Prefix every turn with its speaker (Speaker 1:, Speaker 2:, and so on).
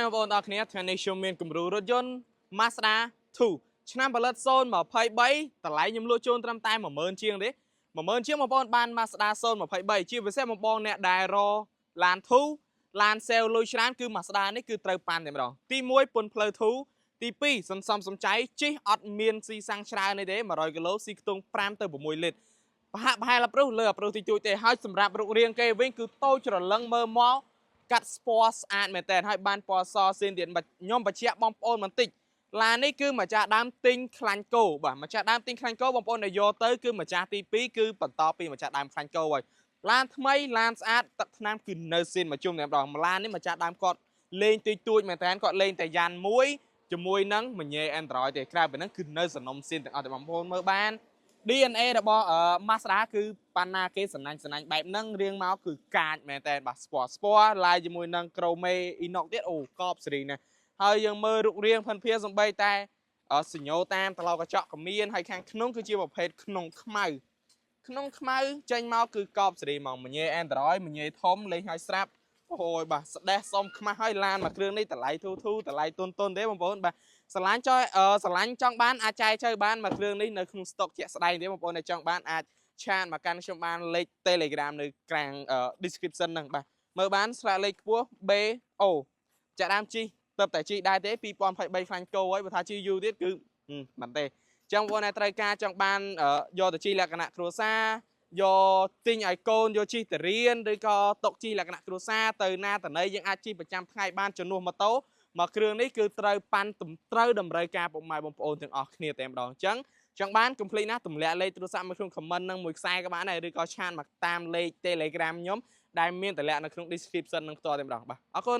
Speaker 1: បងប្អូនទាំងគ្នាថ្ងៃនេះខ្ញុំមានគំរូរថយន្ត Mazda 2 ឆ្នាំផលិត023តម្លៃខ្ញុំលក់ជូនត្រឹមតែ 10000 ជាងទេ10000 ជាងបងប្អូនបាន Mazda 023ជាពិសេសបងប្អូនអ្នកដែលរឡាន2ឡាន sale លុយច្រើនគឺ Mazda នេះគឺត្រូវប៉ាន់តែម្ដងទី1ពន្ធផ្លូវ2ទី2សន្សំសំចៃជិះអត់មានស៊ីសាំងច្រើនទេ100គីឡូស៊ីខ្ទង់5ទៅ6លីត្រប្រហាក់ប្រហែលអាប្រុសលើអាប្រុសតិចតួចទេហើយសម្រាប់រូបរាងគេវិញគឺតូចច្រឡឹងមើលមកកាត់ស្ពណ៌ស្អាតមែនតើហើយបានពណ៌សសៀនទៀតខ្ញុំបញ្ជាក់បងប្អូនបន្តិចឡាននេះគឺម្ចាស់ដើមទិញខ្លាញ់គោបាទម្ចាស់ដើមទិញខ្លាញ់គោបងប្អូនដែលយកទៅគឺម្ចាស់ទី2គឺបន្តពីម្ចាស់ដើមខ្លាញ់គោហើយឡានថ្មីឡានស្អាតទឹកថ្នាំគឺនៅសៀនមកជុំតែម្ដងឡាននេះម្ចាស់ដើមគាត់លេងតិចតួចមែនតើគាត់លេងតែយ៉ានមួយជាមួយនឹងមញ៉េ Android ទេក្រៅពីហ្នឹងគឺនៅសំណុំសៀនទាំងអស់តែបងប្អូនមើលបាន DNA របស់ Mazda គឺប៉ាណាគេសណាញ់បែបហ្នឹងរៀងមកគឺកាចមែនតើបាទស្ពណ៌ឡាយជាមួយនឹង Chrome Inox ទៀតអូកបសេរីណាស់ហើយយើងមើលរូបរាងផិនភាសំបីតែសញ្ញោតាមត្រឡោកកញ្ចក់ក៏មានហើយខាងក្នុងគឺជាប្រភេទក្នុងខ្មៅចេញមកគឺកបសេរីហ្មងមញ៉េ Android មញ៉េធំលេងឲ្យស្រាប់អូយបាទស្ដេះសុំខ្មាស់ហើយឡានមួយគ្រឿងនេះតម្លៃធូរតម្លៃទុនទេបងប្អូនបាទស្រឡាញ់ចង់បានអាចចែកចៅបានមួយគ្រឿងនេះនៅក្នុងស្តុកជាក់ស្ដែងទេបងប្អូនដែលចង់បានអាចឆាតមកកាន់ខ្ញុំបានលេខ Telegram នៅខាង description ហ្នឹងបាទមើលបានស្លាកលេខខ្ពស់ BO ចាក់ដើមជីទៅតែជីដែរទេ2023ខ្លាញ់គោហើយបើថាជីយូរទៀតគឺមិនទេអញ្ចឹងបងប្អូនដែលត្រូវការចង់បានយកទៅជីលក្ខណៈគ្រួសារយកទិញឲ្យកូនយកជីទៅរៀនឬក៏ຕົកជីលក្ខណៈគ្រួសារទៅណាតណីយើងអាចជីប្រចាំថ្ងៃបានជំនួសម៉ូតូមកគ្រឿងនេះគឺត្រូវប៉ាន់ត្រូវតម្រូវការពុកម៉ែបងប្អូនទាំងអស់គ្នាតែម្ដងអញ្ចឹងចង់បានកុំភ្លេចណាទម្លាក់លេខទូរស័ព្ទមកក្នុង comment នឹងមួយខ្សែក៏បានដែរឬក៏ឆាតមកតាមលេខ Telegram ខ្ញុំដែលមានតម្លាក់នៅក្នុង description នឹងផ្ទាល់តែម្ដងបាទអរគុណ